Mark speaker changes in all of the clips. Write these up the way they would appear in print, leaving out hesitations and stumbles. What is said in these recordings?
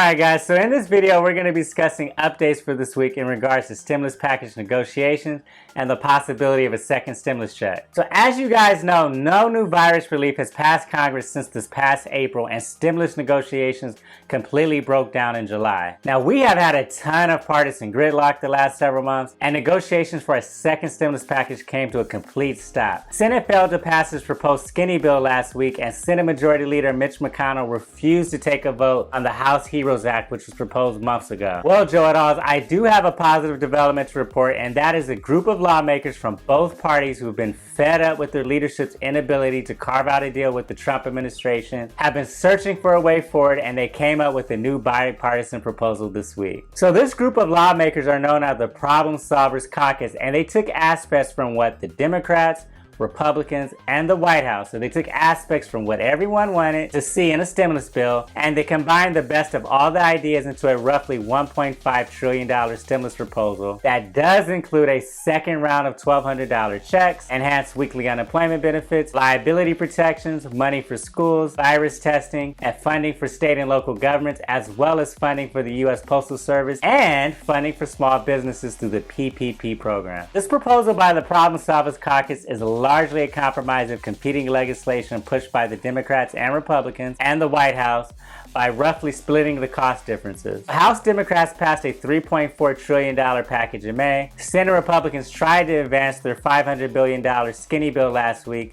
Speaker 1: Alright guys, so in this video we're going to be discussing updates for this week in regards to stimulus package negotiations and the possibility of a second stimulus check. So as you guys know, no new virus relief has passed Congress since this past April, and stimulus negotiations completely broke down in July. Now we have had a ton of partisan gridlock the last several months, and negotiations for a second stimulus package came to a complete stop. Senate failed to pass its proposed skinny bill last week, and Senate Majority Leader Mitch McConnell refused to take a vote on the House Heroes Act, which was proposed months ago. Well, Joe et al., I do have a positive development to report, and that is a group of lawmakers from both parties who have been fed up with their leadership's inability to carve out a deal with the Trump administration, have been searching for a way forward, and they came up with a new bipartisan proposal this week. So this group of lawmakers are known as the Problem Solvers Caucus, and they took aspects from what the Democrats, Republicans, and the White House. So they took aspects from what everyone wanted to see in a stimulus bill, and they combined the best of all the ideas into a roughly $1.5 trillion stimulus proposal that does include a second round of $1,200 checks, enhanced weekly unemployment benefits, liability protections, money for schools, virus testing, and funding for state and local governments, as well as funding for the U.S. Postal Service and funding for small businesses through the PPP program. This proposal by the Problem Solvers Caucus is largely a compromise of competing legislation pushed by the Democrats and Republicans and the White House by roughly splitting the cost differences. House Democrats passed a $3.4 trillion package in May. Senate Republicans tried to advance their $500 billion skinny bill last week,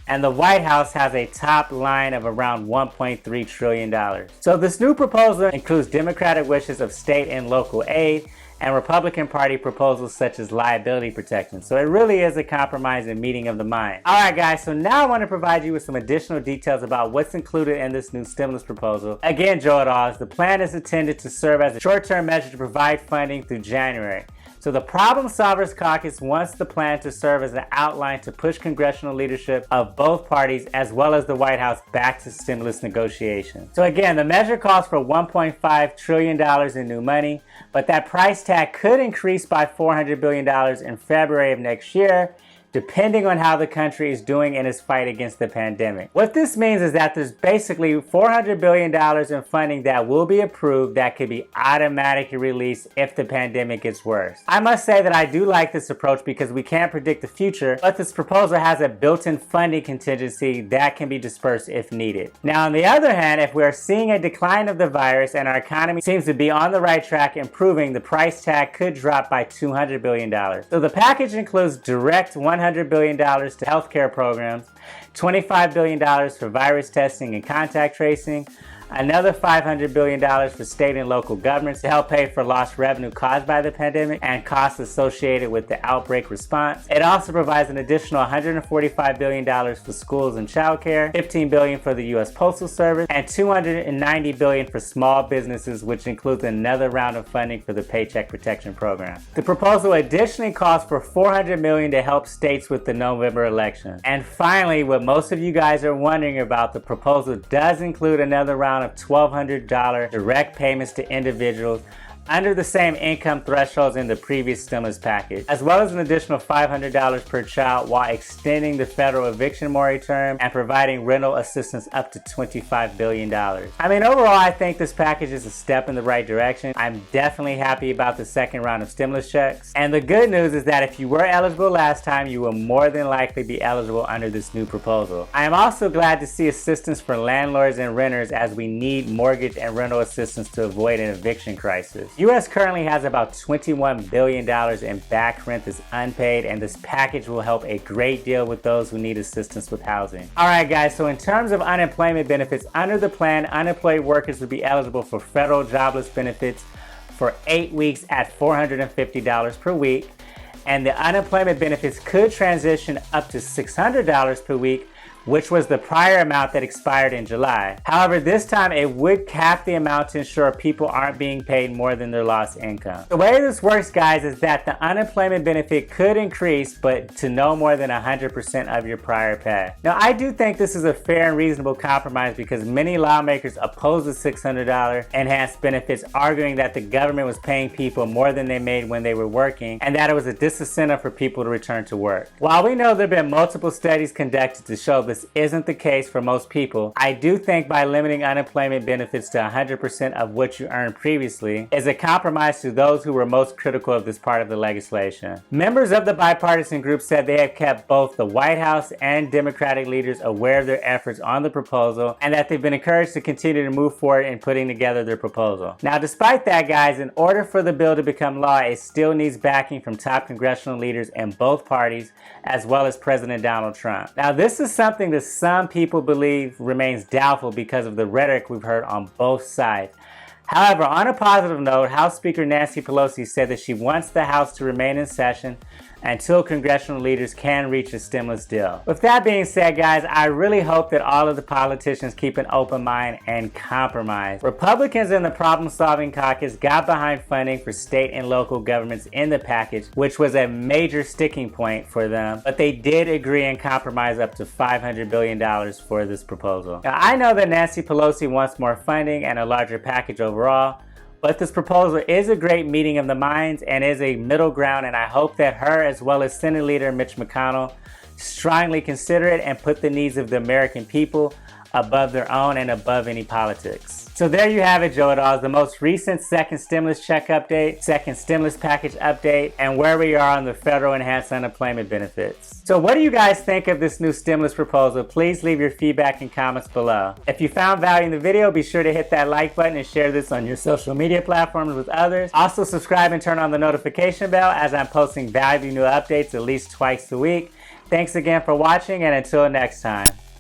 Speaker 1: and the White House has a top line of around $1.3 trillion. So this new proposal includes Democratic wishes of state and local aid, and Republican Party proposals such as liability protection. So it really is a compromise and meeting of the mind. Alright guys, so now I want to provide you with some additional details about what's included in this new stimulus proposal. Again, Joe et al., the plan is intended to serve as a short-term measure to provide funding through January. So the Problem Solvers Caucus wants the plan to serve as an outline to push congressional leadership of both parties as well as the White House back to stimulus negotiations. So again, the measure calls for $1.5 trillion in new money, but that price tag could increase by $400 billion in February of next year, depending on how the country is doing in its fight against the pandemic. What this means is that there's basically $400 billion in funding that will be approved that could be automatically released if the pandemic gets worse. I must say that I do like this approach because we can't predict the future, but this proposal has a built-in funding contingency that can be dispersed if needed. Now, on the other hand, if we're seeing a decline of the virus and our economy seems to be on the right track improving, the price tag could drop by $200 billion. So the package includes direct $100 billion to healthcare programs, $25 billion for virus testing and contact tracing, another $500 billion for state and local governments to help pay for lost revenue caused by the pandemic and costs associated with the outbreak response. It also provides an additional $145 billion for schools and childcare, $15 billion for the U.S. Postal Service, and $290 billion for small businesses, which includes another round of funding for the Paycheck Protection Program. The proposal additionally calls for $400 million to help states with the November election. And finally, what most of you guys are wondering about, the proposal does include another round of $1,200 direct payments to individuals under the same income thresholds in the previous stimulus package, as well as an additional $500 per child while extending the federal eviction moratorium and providing rental assistance up to $25 billion. I mean, overall, I think this package is a step in the right direction. I'm definitely happy about the second round of stimulus checks. And the good news is that if you were eligible last time, you will more than likely be eligible under this new proposal. I am also glad to see assistance for landlords and renters as we need mortgage and rental assistance to avoid an eviction crisis. U.S. currently has about $21 billion in back rent that's unpaid, and this package will help a great deal with those who need assistance with housing. Alright guys, so in terms of unemployment benefits, under the plan, unemployed workers would be eligible for federal jobless benefits for 8 weeks at $450 per week, and the unemployment benefits could transition up to $600 per week, which was the prior amount that expired in July. However, this time it would cap the amount to ensure people aren't being paid more than their lost income. The way this works, guys, is that the unemployment benefit could increase, but to no more than 100% of your prior pay. Now, I do think this is a fair and reasonable compromise because many lawmakers oppose the $600 enhanced benefits, arguing that the government was paying people more than they made when they were working, and that it was a disincentive for people to return to work. While we know there have been multiple studies conducted to show the this isn't the case for most people, I do think by limiting unemployment benefits to 100% of what you earned previously is a compromise to those who were most critical of this part of the legislation. Members of the bipartisan group said they have kept both the White House and Democratic leaders aware of their efforts on the proposal and that they've been encouraged to continue to move forward in putting together their proposal. Now, despite that, guys, in order for the bill to become law, it still needs backing from top congressional leaders in both parties, as well as President Donald Trump. Now, this is something that some people believe remains doubtful because of the rhetoric we've heard on both sides. However, on a positive note, House Speaker Nancy Pelosi said that she wants the House to remain in session until congressional leaders can reach a stimulus deal. With that being said, guys, I really hope that all of the politicians keep an open mind and compromise. Republicans in the Problem Solving Caucus got behind funding for state and local governments in the package, which was a major sticking point for them, but they did agree and compromise up to $500 billion for this proposal. Now, I know that Nancy Pelosi wants more funding and a larger package overall, but this proposal is a great meeting of the minds and is a middle ground, and I hope that her as well as Senate Leader Mitch McConnell strongly consider it and put the needs of the American people above their own and above any politics. So there you have it, Joe Dolls, the most recent second stimulus check update, second stimulus package update, and where we are on the federal enhanced unemployment benefits. So what do you guys think of this new stimulus proposal? Please leave your feedback and comments below. If you found value in the video, be sure to hit that like button and share this on your social media platforms with others. Also subscribe and turn on the notification bell as I'm posting valuable new updates at least twice a week. Thanks again for watching, and until next time.